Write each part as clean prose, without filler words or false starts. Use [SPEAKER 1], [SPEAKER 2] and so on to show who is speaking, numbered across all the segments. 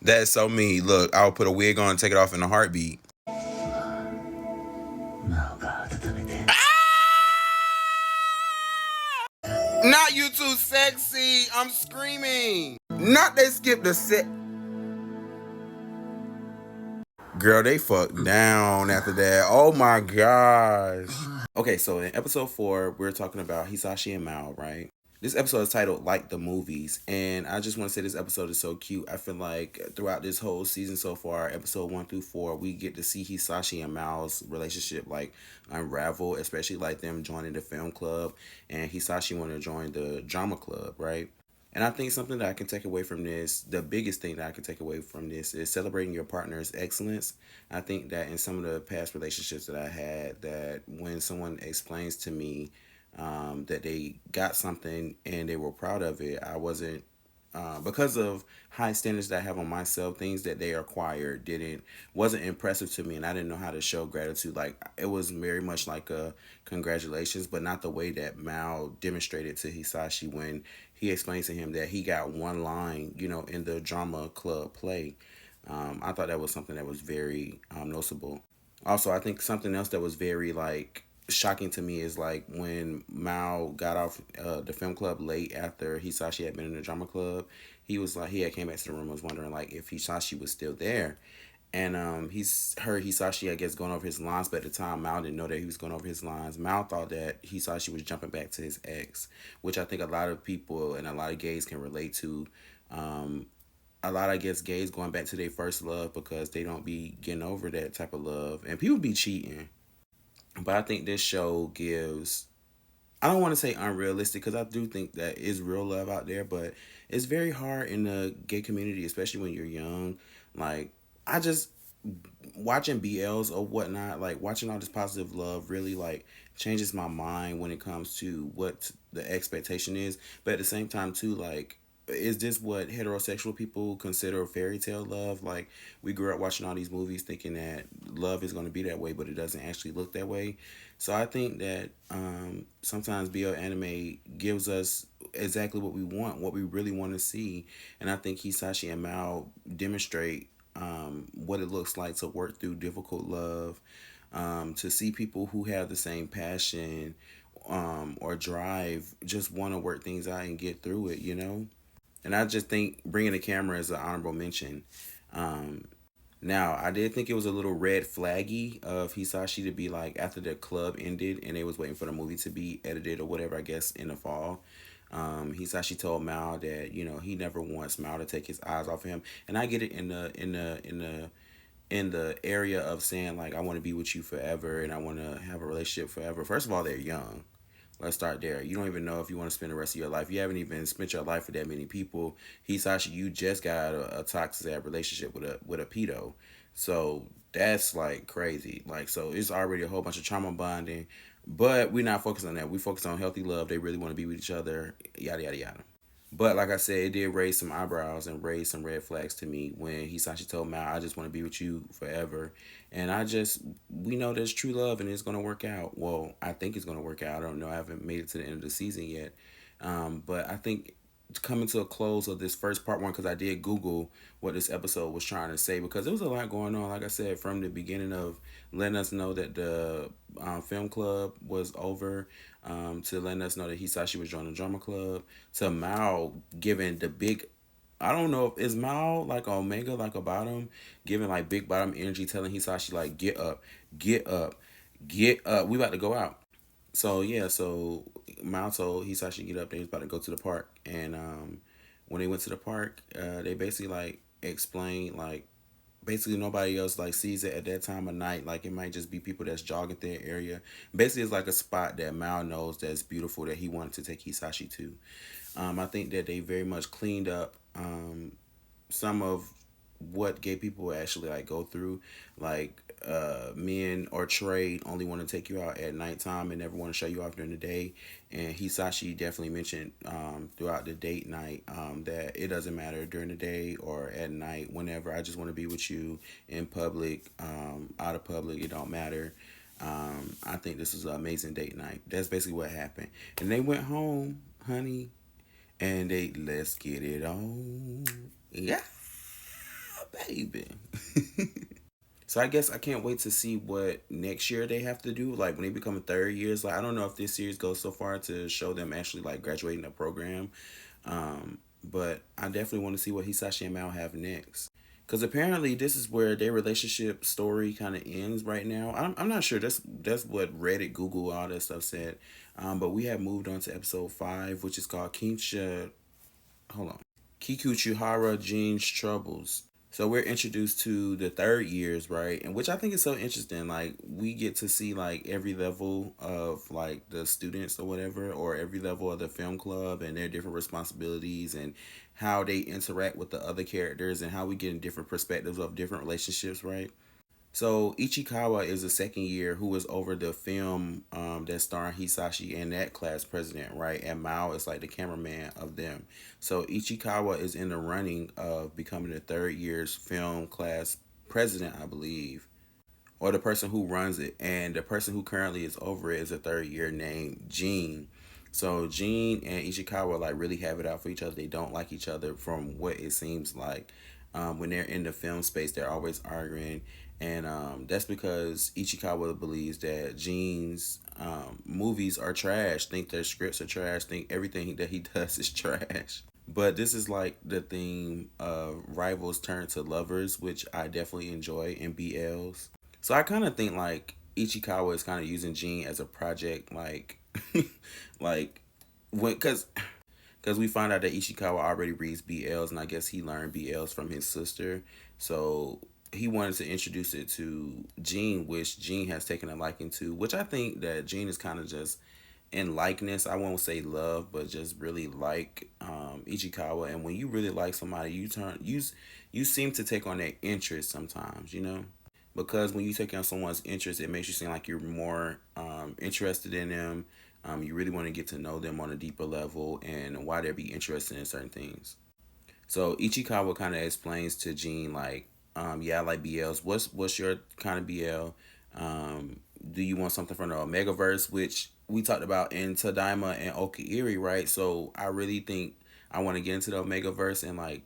[SPEAKER 1] That's so me. Look, I'll put a wig on and take it off in a heartbeat. Not you too sexy. I'm screaming. Not they skip the set. Girl, they fucked down after that. Oh my gosh. Okay, so in episode 4, we're talking about Hisashi and Mao, right? This episode is titled Like the Movies, and I just want to say this episode is so cute. I feel like throughout this whole season so far, episode 1 through 4, we get to see Hisashi and Mao's relationship like unravel, especially like them joining the film club, and Hisashi want to join the drama club, right? And I think something that I can take away from this, the biggest thing that I can take away from this is celebrating your partner's excellence. I think that in some of the past relationships that I had, that when someone explains to me that they got something and they were proud of it, I wasn't, because of high standards that I have on myself, things that they acquired wasn't impressive to me, and I didn't know how to show gratitude. Like, it was very much like a congratulations, but not the way that Mao demonstrated to Hisashi when he explained to him that he got one line, in the drama club play. I thought that was something that was very noticeable. Also, I think something else that was very like shocking to me is like when Mao got off the film club late after Hisashi had been in the drama club. He was like, he had came back to the room and was wondering like if Hisashi was still there. And he's heard Hisashi, I guess, going over his lines, but at the time, Mao didn't know that he was going over his lines. Mao thought that Hisashi was jumping back to his ex, which I think a lot of people and a lot of gays can relate to. A lot, I guess, gays going back to their first love because they don't be getting over that type of love. And people be cheating. But I think this show gives, I don't want to say unrealistic because I do think that is real love out there, but it's very hard in the gay community, especially when you're young. Like, I just, watching BLs or whatnot, like watching all this positive love really like changes my mind when it comes to what the expectation is. But at the same time too, like, is this what heterosexual people consider fairy tale love? Like, we grew up watching all these movies thinking that love is going to be that way, but it doesn't actually look that way. So I think that sometimes BL anime gives us exactly what we want, what we really want to see. And I think Hisashi and Mao demonstrate what it looks like to work through difficult love, to see people who have the same passion or drive just want to work things out and get through it. And I just think bringing the camera is an honorable mention. Um, Now, I did think it was a little red flaggy of Hisashi to be like, after the club ended and they was waiting for the movie to be edited or whatever, I guess, in the fall. Hisashi told Mao that, he never wants Mao to take his eyes off of him. And I get it in the area of saying like, I want to be with you forever and I want to have a relationship forever. First of all, they're young. Let's start there. You don't even know if you want to spend the rest of your life. You haven't even spent your life with that many people. Hisashi, you just got a toxic relationship with a pedo. So that's like crazy. Like, so it's already a whole bunch of trauma bonding. But we're not focused on that. We focus on healthy love. They really want to be with each other. Yada yada yada. But like I said, it did raise some eyebrows and raise some red flags to me when Hisashi told Mao, I just want to be with you forever. And we know there's true love and it's going to work out. Well, I think it's going to work out. I don't know. I haven't made it to the end of the season yet. But I think coming to a close of this first part 1, because I did Google what this episode was trying to say, because there was a lot going on. Like I said, from the beginning of letting us know that the film club was over, to letting us know that Hisashi was joining the drama club, to Mao giving the big, I don't know if is Mao like Omega, like a bottom, giving like big bottom energy, telling Hisashi like, get up, get up, get up. We about to go out. So yeah, so Mao told Hisashi to get up. They was about to go to the park, and when they went to the park, they basically like explained like basically nobody else like sees it at that time of night. Like, it might just be people that's jogging through the area. Basically, it's like a spot that Mao knows that's beautiful that he wanted to take Hisashi to. I think that they very much cleaned up some of what gay people actually like go through. Like, men or trade only want to take you out at nighttime and never want to show you off during the day. And Hisashi definitely mentioned throughout the date night that it doesn't matter during the day or at night, whenever. I just want to be with you in public, out of public. It don't matter. I think this is an amazing date night. That's basically what happened. And they went home, honey, and they let's get it on. Yeah, baby. So I guess I can't wait to see what next year they have to do. Like when they become a third years, like I don't know if this series goes so far to show them actually like graduating the program. But I definitely want to see what Hisashi and Mao have next. Because apparently this is where their relationship story kind of ends right now. I'm not sure. That's what Reddit, Google, all that stuff said. But we have moved on to episode 5, which is called Hold on. Kikuchihara Jin's Troubles. So we're introduced to the third years, right? And which I think is so interesting. Like we get to see like every level of like the students or whatever, or every level of the film club and their different responsibilities and how they interact with the other characters and how we get in different perspectives of different relationships, right? So Ichikawa is a second year who is over the film that's starring Hisashi and that class president, right? And Mao is like the cameraman of them. So Ichikawa is in the running of becoming the third year's film class president, I believe, or the person who runs it. And the person who currently is over it is a third year named Jin. So Jin and Ichikawa like really have it out for each other. They don't like each other from what it seems like. When they're in the film space, they're always arguing, and that's because Ichikawa believes that Jin's movies are trash, think their scripts are trash, think everything that he does is trash. But this is like the theme of rivals turn to lovers, which I definitely enjoy in BLs. So I kind of think like Ichikawa is kind of using Jin as a project, like, like when because we find out that Ishikawa already reads BLs, and I guess he learned BLs from his sister. So he wanted to introduce it to Gene, which Gene has taken a liking to, which I think that Gene is kind of just in likeness. I won't say love, but just really like Ichikawa. And when you really like somebody, you seem to take on their interest sometimes, you know? Because when you take on someone's interest, it makes you seem like you're more interested in them. You really want to get to know them on a deeper level and why they'd be interested in certain things. So Ichikawa kind of explains to Gene like, yeah, I like BLs. What's your kind of BL? Do you want something from the Omegaverse, which we talked about in Tadaima and Okaeri, right? So I really think I want to get into the Omegaverse, and like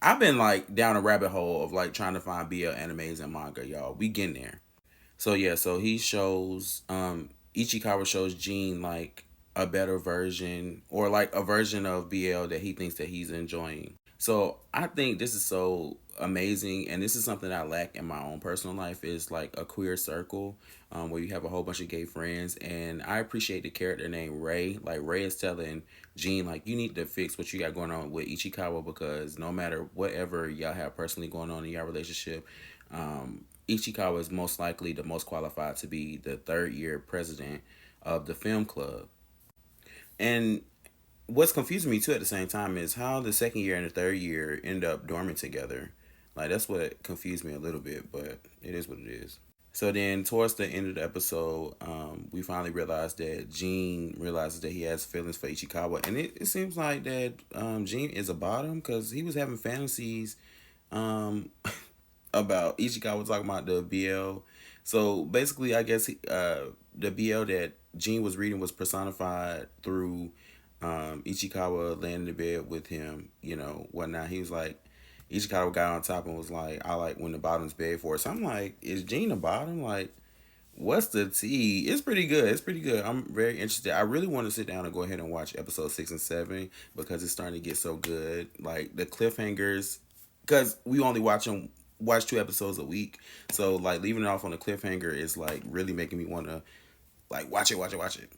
[SPEAKER 1] I've been like down a rabbit hole of like trying to find BL animes and manga, y'all. We getting there. So yeah, so he shows Ichikawa shows Gene like a better version, or like a version of BL that he thinks that he's enjoying. So I think this is so amazing, and this is something I lack in my own personal life, is like a queer circle where you have a whole bunch of gay friends. And I appreciate the character named Ray. Like Ray is telling Gene like, you need to fix what you got going on with Ichikawa, because no matter whatever y'all have personally going on in your relationship, Ichikawa is most likely the most qualified to be the third year president of the film club. And what's confusing me too at the same time is how the second year and the third year end up dormant together. Like that's what confused me a little bit, but it is what it is. So then towards the end of the episode, we finally realized that Gene realizes that he has feelings for Ichikawa. And it seems like that Gene is a bottom, because he was having fantasies um, about Ichikawa talking about the BL. So basically, I guess the BL that Gene was reading was personified through Ichikawa laying in the bed with him, you know, whatnot. He was like, Ichikawa got on top and was like, I like when the bottom's bed for it. So I'm like, is Gene the bottom? Like, what's the tea? It's pretty good. It's pretty good. I'm very interested. I really want to sit down and go ahead and watch episode 6 and 7, because it's starting to get so good. Like the cliffhangers, because we only watch 2 episodes a week. So like leaving it off on a cliffhanger is like really making me want to like watch it.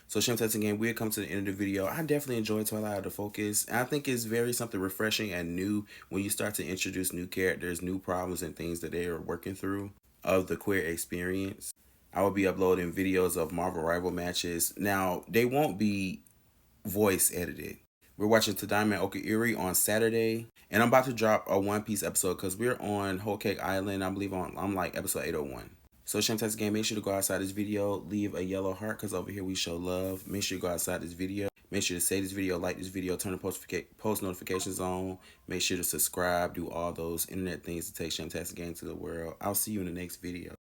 [SPEAKER 1] So Shem Testing Game, we'll come to the end of the video. I definitely enjoyed Twilight Out of Focus. And I think it's very something refreshing and new when you start to introduce new characters, new problems, and things that they are working through of the queer experience. I will be uploading videos of Marvel Rival matches. Now, they won't be voice edited, We're watching Tadaima and Okaeri on Saturday. And I'm about to drop a One Piece episode because we're on Whole Cake Island. I believe I'm like episode 801. So Shamtastic Gang, make sure to go outside this video, leave a yellow heart because over here we show love. Make sure you go outside this video. Make sure to save this video, like this video, turn the post notifications on. Make sure to subscribe, do all those internet things to take Shamtastic Gang to the world. I'll see you in the next video.